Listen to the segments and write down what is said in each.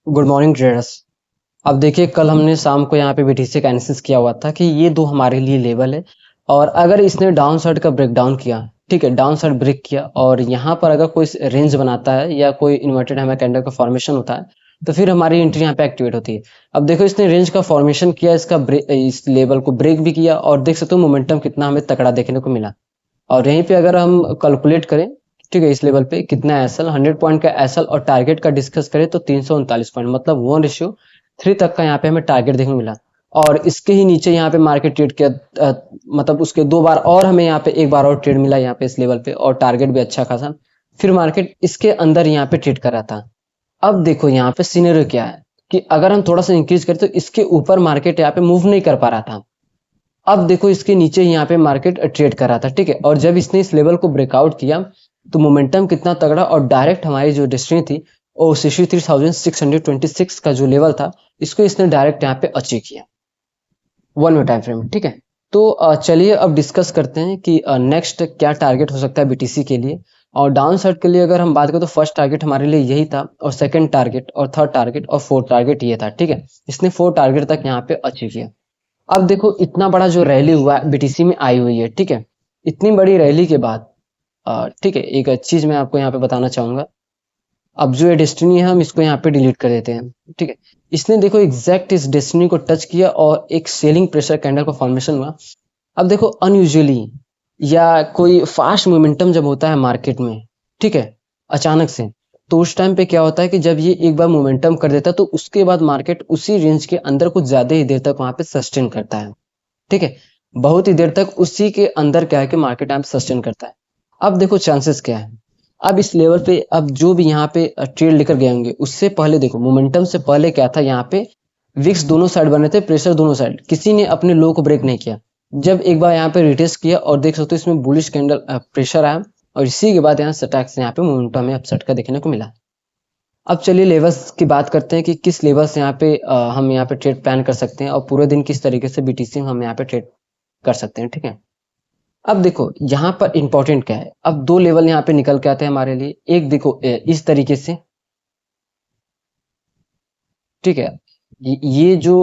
Good morning traders. अब देखिए, कल हमने शाम को यहाँ पे बीटीसी का एनालिसिस किया हुआ था कि ये दो हमारे लिए लेवल है। और अगर इसने डाउन साइड का ब्रेक डाउन किया, ठीक है, डाउन साइड ब्रेक किया और यहाँ पर अगर कोई रेंज बनाता है या कोई इन्वर्टेड हमें कैंडल का फॉर्मेशन होता है, तो फिर हमारी एंट्री यहाँ पे एक्टिवेट होती है। अब देखो, इसने रेंज का फॉर्मेशन किया, इसका इस लेवल को ब्रेक भी किया और देख सकते हो मोमेंटम कितना हमें तगड़ा देखने को मिला। और यहीं पे अगर हम कैलकुलेट करें, ठीक है, इस लेवल पे कितना एसएल 100 पॉइंट का एसएल और टारगेट का डिस्कस करें तो 339 पॉइंट, मतलब 1:3 तक का यहाँ पे हमें टारगेट देखने को मिला। और इसके ही नीचे यहाँ पे मार्केट ट्रेड किया, मतलब उसके 2 बार और हमें यहाँ पे एक बार और ट्रेड मिला यहाँ पे इस लेवल पे, और टारगेट भी अच्छा खासा। फिर मार्केट इसके अंदर यहाँ पे ट्रेड कर रहा था। अब देखो यहाँ पे सिनेरियो क्या है कि अगर हम थोड़ा सा इंक्रीज करें तो इसके ऊपर मार्केट यहाँ पे मूव नहीं कर पा रहा था। अब देखो, इसके नीचे यहाँ पे मार्केट ट्रेड कर रहा था, ठीक है, और जब इसने इस लेवल को ब्रेकआउट किया तो मोमेंटम कितना तगड़ा, और डायरेक्ट हमारी जो डेस्टिनी थी वो 63,626 का जो लेवल था, इसको इसने डायरेक्ट यहाँ पे अचीव किया 1 मिनट टाइम फ्रेम में, ठीक है। तो चलिए अब डिस्कस करते हैं कि नेक्स्ट क्या टारगेट हो सकता है बीटीसी के लिए। और डाउन साइड के लिए अगर हम बात करें तो फर्स्ट टारगेट हमारे लिए यही था, और सेकंड टारगेट और थर्ड टारगेट और फोर्थ टारगेट ये था, ठीक है। इसने 4 टारगेट तक यहाँ पे अचीव किया। अब देखो, इतना बड़ा जो रैली हुआ बीटीसी में आई हुई है, ठीक है। इतनी बड़ी रैली के बाद ठीक है, एक चीज मैं आपको यहाँ पे बताना चाहूंगा। अब जो ये डेस्टिनी है हम इसको यहाँ पे डिलीट कर देते हैं, ठीक है। इसने देखो एग्जैक्ट इस डेस्टिनी को टच किया और एक सेलिंग प्रेशर कैंडल का फॉर्मेशन हुआ। अब देखो, अनयूजुअली या कोई फास्ट मोमेंटम जब होता है मार्केट में, ठीक है, अचानक से, तो उस टाइम पे क्या होता है कि जब ये एक बार मोमेंटम कर देता है तो उसके बाद मार्केट उसी रेंज के अंदर कुछ ज्यादा ही देर तक वहां पे सस्टेन करता है, ठीक है। बहुत ही देर तक उसी के अंदर क्या है कि मार्केट यहाँ पे सस्टेन करता है। अब देखो चांसेस क्या है। अब इस लेवल पे अब जो भी यहाँ पे ट्रेड लेकर गए होंगे, उससे पहले देखो मोमेंटम से पहले क्या था, यहाँ पे विक्स दोनों साइड बने थे, प्रेशर दोनों साइड, किसी ने अपने लो को ब्रेक नहीं किया। जब एक बार यहाँ पे रिटेस्ट किया और देख सकते हो इसमें बुलिश कैंडल प्रेशर आया, और इसी के बाद यहाँ स्टैक से यहाँ पे मोमेंटम हमें अपसेट का देखने को मिला। अब चलिए लेवल्स की बात करते हैं कि किस लेवल से यहाँ पे हम यहाँ पे ट्रेड प्लान कर सकते हैं और पूरे दिन किस तरीके से बीटीसी हम यहाँ पे ट्रेड कर सकते हैं, ठीक है। अब देखो यहाँ पर इंपॉर्टेंट क्या है, अब दो लेवल यहाँ पे निकल के आते हैं हमारे लिए। एक देखो इस तरीके से, ठीक है, ये जो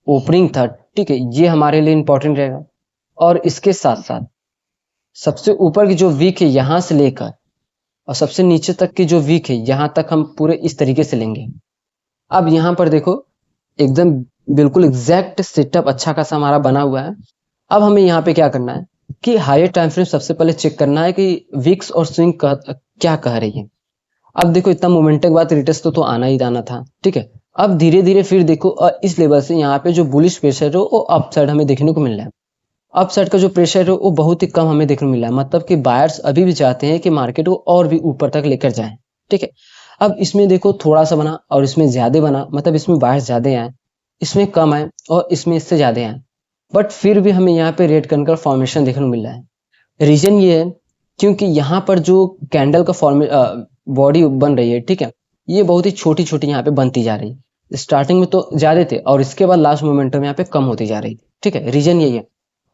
ओपनिंग था, ठीक है, ये हमारे लिए इंपॉर्टेंट रहेगा। और इसके साथ साथ सबसे ऊपर की जो वीक है यहाँ से लेकर और सबसे नीचे तक की जो वीक है यहाँ तक हम पूरे इस तरीके से लेंगे। अब यहाँ पर देखो, एकदम बिल्कुल एग्जैक्ट सेटअप अच्छा खासा हमारा बना हुआ है। अब हमें यहाँ पे क्या करना है कि हायर टाइम फ्रेम सबसे पहले चेक करना है कि विक्स और स्विंग क्या कह रही है। अब देखो, इतना मोमेंटम के बाद रिटेस्ट तो आना ही आना था, ठीक है। अब धीरे धीरे फिर देखो इस लेवल से यहाँ पे जो बुलिश प्रेशर है वो अप साइड हमें देखने को मिल रहा है। अप साइड का जो प्रेशर है वो बहुत ही कम हमें देखने को मिल रहा है, मतलब कि बायर्स अभी भी चाहते हैं कि मार्केट को और भी ऊपर तक लेकर जाए, ठीक है। अब इसमें देखो थोड़ा सा बना और इसमें ज्यादा बना, मतलब इसमें बायर्स ज्यादा आए, इसमें कम आए और इसमें इससे ज्यादा आए। बट फिर भी हमें यहाँ पे रेड कैंडल फॉर्मेशन देखने को मिल रहा है। रीजन ये है क्योंकि यहाँ पर जो कैंडल का फॉर्मे बॉडी बन रही है, ठीक है, ये बहुत ही छोटी छोटी यहाँ पे बनती जा रही है। स्टार्टिंग में तो ज्यादा थे और इसके बाद लास्ट मोमेंटम यहाँ पे कम होती जा रही थी, ठीक है। रीजन यही है।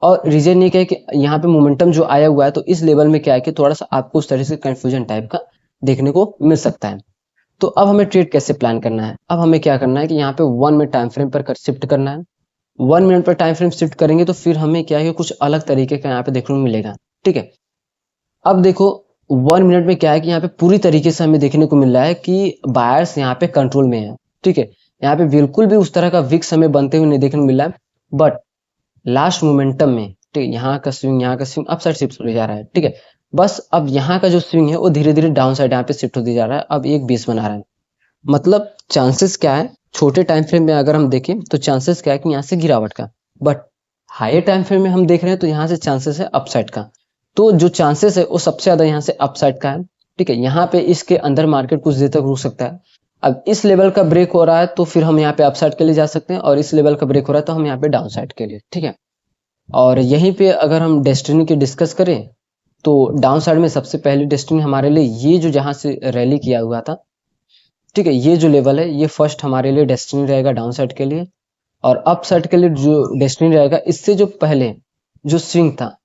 और रीजन ये क्या है कि यहाँ पे मोमेंटम जो आया हुआ है तो इस लेवल में क्या है कि थोड़ा सा आपको उस तरह से कंफ्यूजन टाइप का देखने को मिल सकता है। तो अब हमें ट्रेड कैसे प्लान करना है, अब हमें क्या करना है कि यहाँ पे 1 मिनट टाइम फ्रेम पर शिफ्ट करना है। 1 मिनट पर टाइम फ्रेम शिफ्ट करेंगे तो फिर हमें क्या है कि कुछ अलग तरीके का यहाँ पे देखने को मिलेगा, ठीक है। अब देखो 1 मिनट में क्या है कि यहाँ पे पूरी तरीके से हमें देखने को मिल रहा है कि बायर्स यहाँ पे कंट्रोल में है, ठीक है। यहाँ पे बिल्कुल भी उस तरह का विक्स हमें बनते हुए नहीं देखने को मिल रहा है। बट लास्ट मोमेंटम में, ठीक है, यहाँ का स्विंग अप साइड शिफ्ट हो जा रहा है, ठीक है। बस अब यहाँ का जो स्विंग है वो धीरे धीरे डाउन साइड यहाँ पे शिफ्ट होते जा रहा है, अब एक बेस बना रहा है। मतलब चांसेस क्या है, छोटे टाइम फ्रेम में अगर हम देखें तो चांसेस क्या है कि यहाँ से गिरावट का। बट हायर टाइम फ्रेम में हम देख रहे हैं तो यहाँ से चांसेस है अपसाइड का। तो जो चांसेस है वो सबसे ज्यादा यहाँ से अपसाइड का है, ठीक है। यहाँ पे इसके अंदर मार्केट कुछ देर तक रुक सकता है। अब इस लेवल का ब्रेक हो रहा है तो फिर हम यहाँ पे अपसाइड के लिए जा सकते हैं, और इस लेवल का ब्रेक हो रहा है तो हम यहाँ पे डाउन साइड के लिए, ठीक है। और यहीं पे अगर हम डेस्टिनी की डिस्कस करें तो डाउन साइड में सबसे पहली डेस्टिनी हमारे लिए ये जो जहां से रैली किया हुआ था, ठीक है, ये जो लेवल है ये फर्स्ट हमारे लिए डेस्टिनी रहेगा डाउन साइड के लिए। और अप साइड के लिए जो डेस्टिनी रहेगा इससे जो पहले जो स्विंग था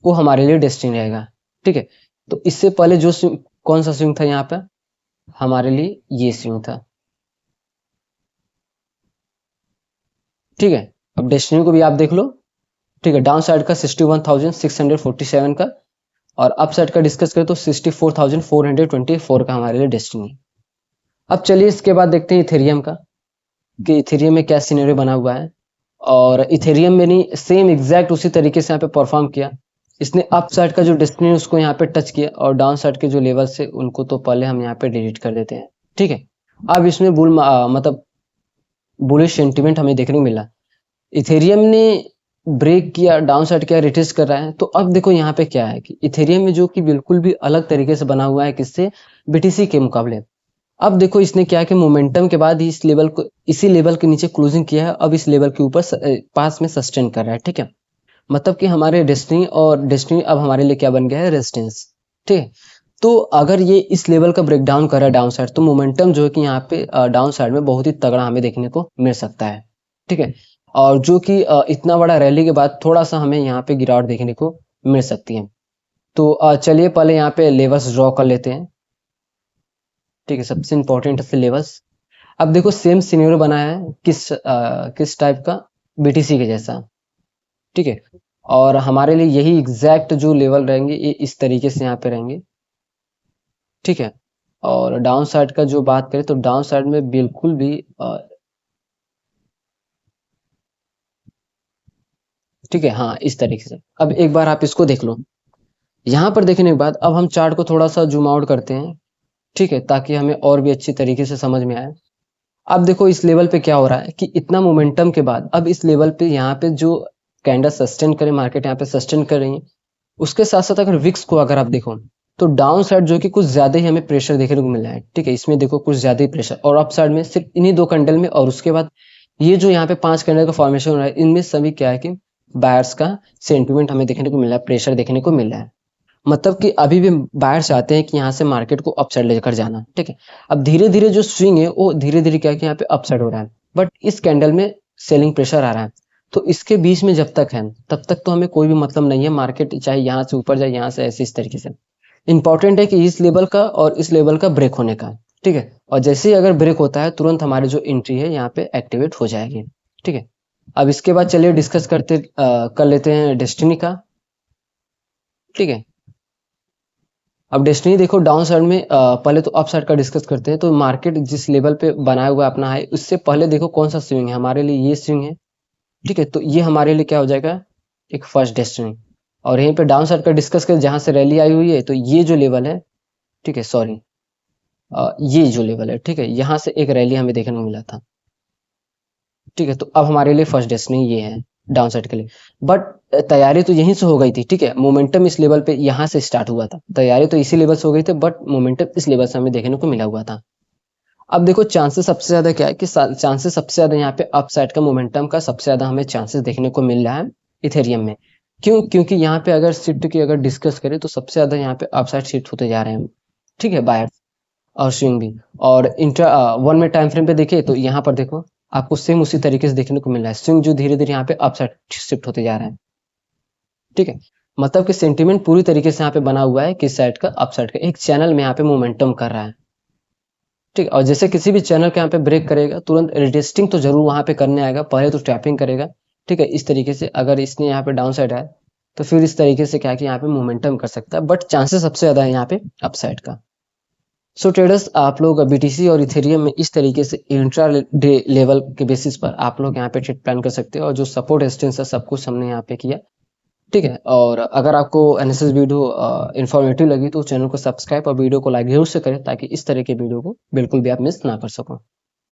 वो हमारे लिए डेस्टिनी रहेगा, ठीक है। तो इससे पहले जो स्विंग, कौन सा स्विंग था यहाँ पे हमारे लिए, ये स्विंग था, ठीक है। अब डेस्टिनी को भी आप देख लो, ठीक है, डाउन साइड का 61,647 का, और अप साइड का डिस्कस करें तो 64,424 का हमारे लिए डेस्टिनी। अब चलिए इसके बाद देखते हैं इथेरियम का, कि इथेरियम में क्या सिनेरियो बना हुआ है। और इथेरियम में नहीं, सेम एग्जैक्ट उसी तरीके से यहाँ पे परफॉर्म किया। इसने अप साइड का जो डेस्टिनी उसको यहाँ पे टच किया, और डाउन साइड के जो लेवल से उनको तो पहले हम यहाँ पे डिलीट कर देते हैं। ठीक है। अब इसमें मतलब बुलिश सेंटिमेंट हमें देखने को मिला। इथेरियम ने ब्रेक किया, डाउन साइड किया, रिट्रेस कर रहा है। तो अब देखो यहाँ पे क्या है कि इथेरियम में जो कि बिल्कुल भी अलग तरीके से बना हुआ है किससे, बीटीसी के मुकाबले। अब देखो इसने क्या कि मोमेंटम के बाद ही इस लेवल को, इसी लेवल के नीचे क्लोजिंग किया है, अब इस लेवल के ऊपर पास में सस्टेन कर रहा है। ठीक है, मतलब कि हमारे डेस्टिनी और डेस्टिनी अब हमारे लिए क्या बन गया है, रेजिस्टेंस। ठीक है। तो अगर ये इस लेवल का ब्रेकडाउन कर रहा है डाउन साइड, तो मोमेंटम जो है कि यहाँ पे डाउन साइड में बहुत ही तगड़ा हमें देखने को मिल सकता है। ठीक है। और जो कि इतना बड़ा रैली के बाद थोड़ा सा हमें यहाँ पे गिरावट देखने को मिल सकती है। तो चलिए पहले यहाँ पे लेवल्स ड्रॉ कर लेते हैं। ठीक है, सबसे इंपॉर्टेंट है लेवल्स। अब देखो सेम सिनेरियो बना है, किस टाइप का, बीटीसी के जैसा। ठीक है। और हमारे लिए यही एग्जैक्ट जो लेवल रहेंगे ये इस तरीके से यहाँ पे रहेंगे। ठीक है। और डाउन साइड का जो बात करें तो डाउन साइड में बिल्कुल भी ठीक है, हाँ इस तरीके से। अब एक बार आप इसको देख लो। यहाँ पर देखने के बाद अब हम चार्ट को थोड़ा सा जूम आउट करते हैं। ठीक है, ताकि हमें और भी अच्छी तरीके से समझ में आए। अब देखो इस लेवल पे क्या हो रहा है कि इतना मोमेंटम के बाद अब इस लेवल पे यहाँ पे जो कैंडल सस्टेन करे, मार्केट यहाँ पे सस्टेन कर रही है, उसके साथ साथ अगर विक्स को अगर आप देखो तो डाउन साइड जो कि कुछ ज्यादा ही हमें प्रेशर देखने को मिल रहा है। ठीक है, इसमें देखो कुछ ज्यादा ही प्रेशर, और अप साइड में सिर्फ इन्हीं दो कैंडल में, और उसके बाद ये जो यहाँ पे 5 कैंडल का फॉर्मेशन हो रहा है, इनमें सभी क्या है कि बायर्स का सेंटिमेंट हमें देखने को मिल रहा है, प्रेशर देखने को मिल रहा है। मतलब कि अभी भी बायर्स चाहते हैं कि यहाँ से मार्केट को अपसाइड लेकर जाना। ठीक है। अब धीरे धीरे जो स्विंग है वो धीरे धीरे क्या है कि यहाँ पे अपसाइड हो रहा है, बट इस कैंडल में सेलिंग प्रेशर आ रहा है। तो इसके बीच में जब तक है तब तक तो हमें कोई भी मतलब नहीं है, मार्केट चाहे यहाँ से ऊपर जाए, यहाँ से ऐसे इस तरीके से। इंपॉर्टेंट है कि इस लेवल का और इस लेवल का ब्रेक होने का। ठीक है। और जैसे ही अगर ब्रेक होता है तुरंत हमारी जो एंट्री है यहाँ पे एक्टिवेट हो जाएगी। ठीक है। अब इसके बाद चलिए डिस्कस कर लेते हैं डेस्टिनी का। ठीक है। अब डेस्टिनी देखो डाउन साइड में पहले तो अप साइड का डिस्कस करते हैं। तो मार्केट जिस लेवल पे बनाया हुआ है अपना है, उससे पहले देखो कौन सा स्विंग है हमारे लिए, ये स्विंग है। ठीक है, तो ये हमारे लिए क्या हो जाएगा, एक फर्स्ट डेस्टिनी। और यहीं पे डाउन साइड का डिस्कस करें जहां से रैली आई हुई है, तो ये जो लेवल है, ठीक है सॉरी, ये जो लेवल है, ठीक है, यहाँ से एक रैली हमें देखने को मिला था। ठीक है, तो अब हमारे लिए फर्स्ट डेस्टिनी ये है डाउन साइड के लिए। बट तैयारी तो यहीं से हो गई थी। ठीक है, मोमेंटम इस लेवल पे यहाँ से स्टार्ट हुआ था, तैयारी तो इसी लेवल से हो गई थी, बट मोमेंटम इस लेवल से हमें देखने को मिला हुआ था। अब देखो चांसेस सबसे ज्यादा क्या है कि चांसेस सबसे ज्यादा यहाँ पे अप साइड का मोमेंटम का सबसे ज्यादा हमें चांसेस देखने को मिल रहा है इथेरियम में। क्यों? क्योंकि यहाँ पे अगर शिफ्ट की अगर डिस्कस करें तो सबसे ज्यादा यहाँ पे अप साइड शिफ्ट होते जा रहे हैं। ठीक है, बायर और स्विंग भी। और इंट्रा वन में टाइम फ्रेम पे देखिए तो यहाँ पर देखो आपको सेम उसी तरीके से देखने को मिल रहा है, स्विंग जो धीरे धीरे यहाँ पे अप साइड शिफ्ट होते जा रहा है। ठीक है, मतलब कि सेंटीमेंट पूरी तरीके से यहाँ पे बना हुआ है किस साइड का, अप साइड का, एक चैनल में यहाँ पे मोमेंटम कर रहा है। ठीक है, और जैसे किसी भी चैनल के यहाँ पे ब्रेक करेगा तुरंत रिटेस्टिंग तो जरूर वहां पे करने आएगा, पहले तो टैपिंग करेगा। ठीक है, इस तरीके से अगर इसने यहाँ पे डाउन साइड आया तो फिर इस तरीके से क्या है कि यहाँ पे मोमेंटम कर सकता है, बट चांसेस सबसे ज्यादा है यहाँ पे अपसाइड का। सो ट्रेडर्स, आप लोग बीटीसी और इथेरियम में इस तरीके से इंट्रा डे लेवल के बेसिस पर आप लोग यहाँ पे ट्रेड प्लान कर सकते हो, और जो सपोर्ट रेजिस्टेंस है सब कुछ हमने यहाँ पे किया। ठीक है, और अगर आपको एनालिसिस वीडियो इन्फॉर्मेटिव लगी तो चैनल को सब्सक्राइब और वीडियो को लाइक जरूर से करें, ताकि इस तरह के वीडियो को बिल्कुल भी आप मिस ना कर सको।